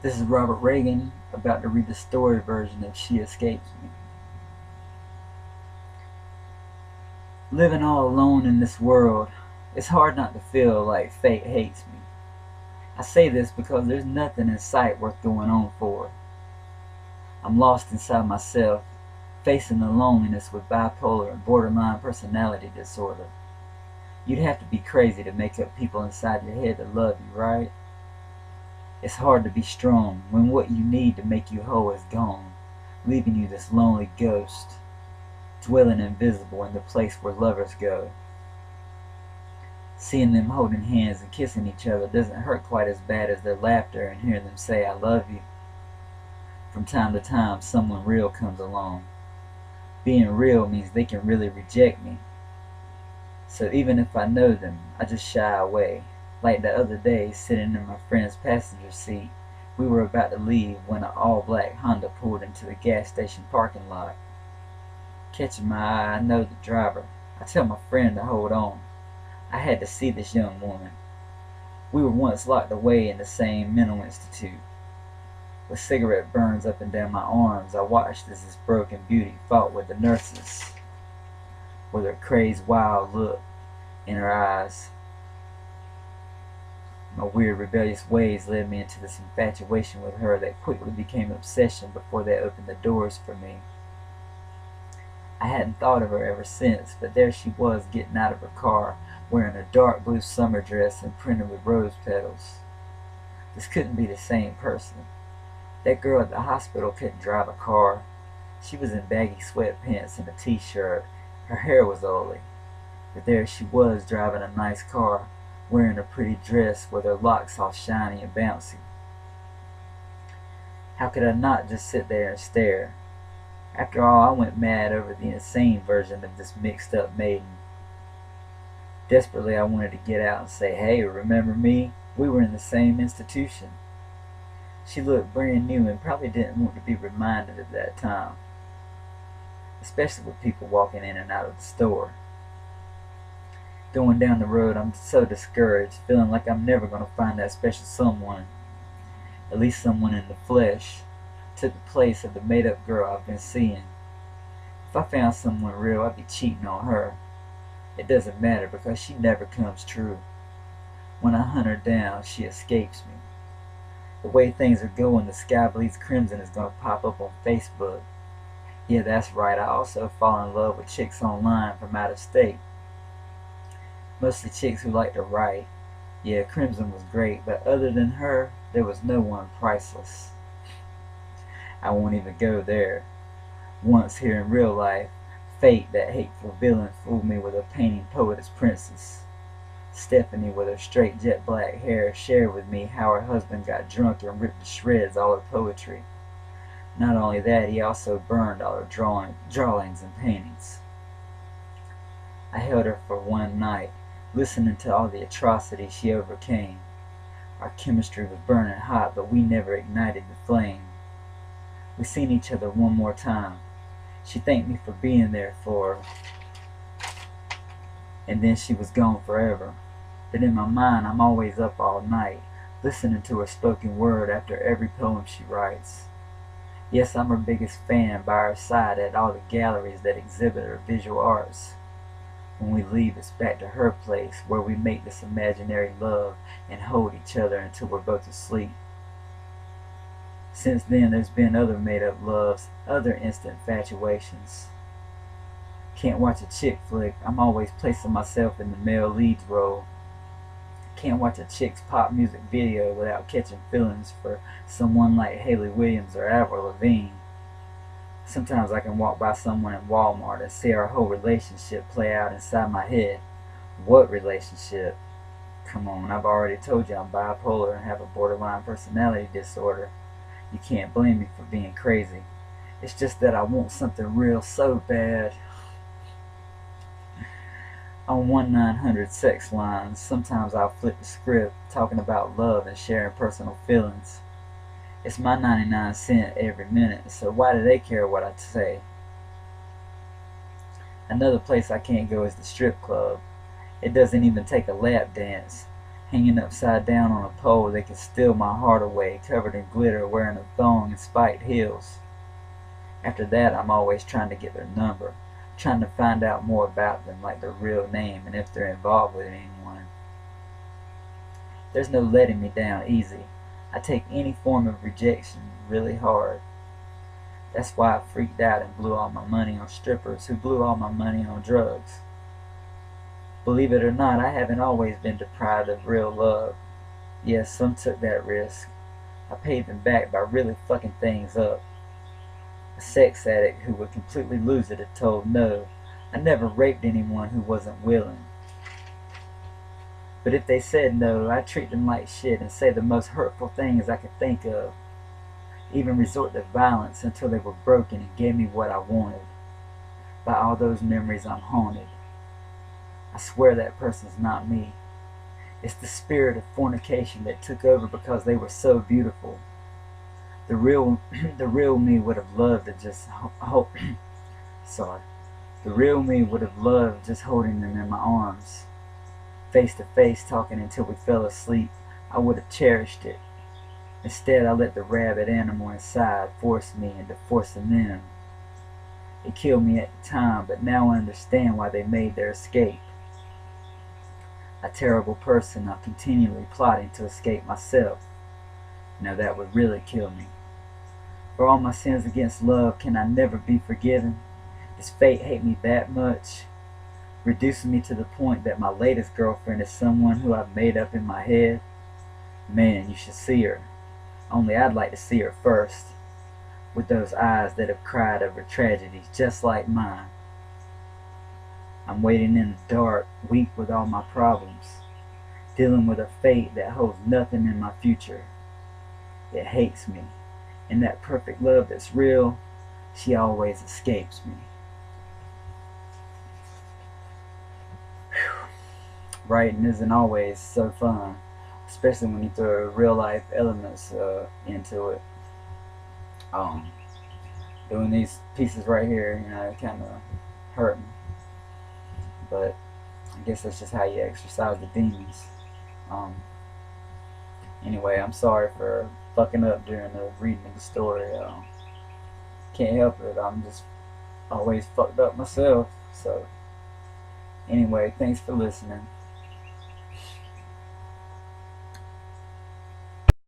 This is Robert Reagan, about to read the story version of She Escapes Me. Living all alone in this world, it's hard not to feel like fate hates me. I say this because there's nothing in sight worth going on for. I'm lost inside myself, facing the loneliness with bipolar and borderline personality disorder. You'd have to be crazy to make up people inside your head that love you, right? It's hard to be strong when what you need to make you whole is gone, leaving you this lonely ghost, dwelling invisible in the place where lovers go. Seeing them holding hands and kissing each other doesn't hurt quite as bad as their laughter and hearing them say, "I love you." From time to time, someone real comes along. Being real means they can really reject me. So even if I know them, I just shy away. Like the other day, sitting in my friend's passenger seat, we were about to leave when an all-black Honda pulled into the gas station parking lot. Catching my eye, I know the driver. I tell my friend to hold on. I had to see this young woman. We were once locked away in the same mental institute. With cigarette burns up and down my arms, I watched as this broken beauty fought with the nurses, with her crazed, wild look in her eyes. My weird, rebellious ways led me into this infatuation with her that quickly became obsession before they opened the doors for me. I hadn't thought of her ever since, but there she was getting out of her car, wearing a dark blue summer dress imprinted with rose petals. This couldn't be the same person. That girl at the hospital couldn't drive a car. She was in baggy sweatpants and a t-shirt. Her hair was oily. But there she was driving a nice car, wearing a pretty dress with her locks all shiny and bouncy. How could I not just sit there and stare? After all, I went mad over the insane version of this mixed up maiden. Desperately, I wanted to get out and say, "Hey, remember me? We were in the same institution." She looked brand new and probably didn't want to be reminded of that time, especially with people walking in and out of the store. Going down the road, I'm so discouraged, feeling like I'm never going to find that special someone, at least someone in the flesh, took the place of the made-up girl I've been seeing. If I found someone real, I'd be cheating on her. It doesn't matter because she never comes true. When I hunt her down, she escapes me. The way things are going, the Sky Bleeds Crimson is going to pop up on Facebook. Yeah, that's right, I also fall in love with chicks online from out of state. Mostly chicks who like to write. Yeah, Crimson was great, but other than her, there was no one priceless. I won't even go there. Once here in real life, fate, that hateful villain, fooled me with a painting poetess princess. Stephanie, with her straight jet black hair, shared with me how her husband got drunk and ripped to shreds all her poetry. Not only that, he also burned all her drawings and paintings. I held her for one night, listening to all the atrocities she overcame. Our chemistry was burning hot, but we never ignited the flame. We seen each other one more time. She thanked me for being there for her, and then she was gone forever. But in my mind, I'm always up all night, listening to her spoken word after every poem she writes. Yes, I'm her biggest fan, by her side at all the galleries that exhibit her visual arts. When we leave, it's back to her place, where we make this imaginary love and hold each other until we're both asleep. Since then, there's been other made-up loves, other instant infatuations. Can't watch a chick flick, I'm always placing myself in the male lead's role. Can't watch a chick's pop music video without catching feelings for someone like Hayley Williams or Avril Lavigne. Sometimes I can walk by someone in Walmart and see our whole relationship play out inside my head. What relationship? Come on, I've already told you I'm bipolar and have a borderline personality disorder. You can't blame me for being crazy. It's just that I want something real so bad. On 1-900 sex lines, sometimes I'll flip the script, talking about love and sharing personal feelings. It's my 99 cents every minute, so why do they care what I say? Another place I can't go is the strip club. It doesn't even take a lap dance. Hanging upside down on a pole, they could steal my heart away, covered in glitter, wearing a thong and spiked heels. After that, I'm always trying to get their number, trying to find out more about them, like their real name and if they're involved with anyone. There's no letting me down easy. I take any form of rejection really hard. That's why I freaked out and blew all my money on strippers who blew all my money on drugs. Believe it or not, I haven't always been deprived of real love. Yes, some took that risk. I paid them back by really fucking things up. A sex addict who would completely lose it if told no. I never raped anyone who wasn't willing. But if they said no, I'd treat them like shit and say the most hurtful things I could think of. Even resort to violence until they were broken and gave me what I wanted. By all those memories, I'm haunted. I swear that person's not me. It's the spirit of fornication that took over because they were so beautiful. The real me would have loved to just sorry. The real me would have loved just holding them in my arms, face to face, talking until we fell asleep. I would have cherished it. Instead, I let the rabid animal inside force me into forcing them. It killed me at the time, but now I understand why they made their escape. A terrible person, I'm continually plotting to escape myself. Now that would really kill me. For all my sins against love, can I never be forgiven? Does fate hate me that much? Reducing me to the point that my latest girlfriend is someone who I've made up in my head? Man, you should see her. Only I'd like to see her first. With those eyes that have cried over tragedies just like mine. I'm waiting in the dark, weak with all my problems, dealing with a fate that holds nothing in my future. It hates me, and that perfect love that's real, she always escapes me. Whew. Writing isn't always so fun, especially when you throw real life elements into it. Doing these pieces right here, it kind of hurt me. But I guess that's just how you exercise the demons. Anyway, I'm sorry for fucking up during the reading of the story. Can't help it. I'm just always fucked up myself. So, anyway, thanks for listening.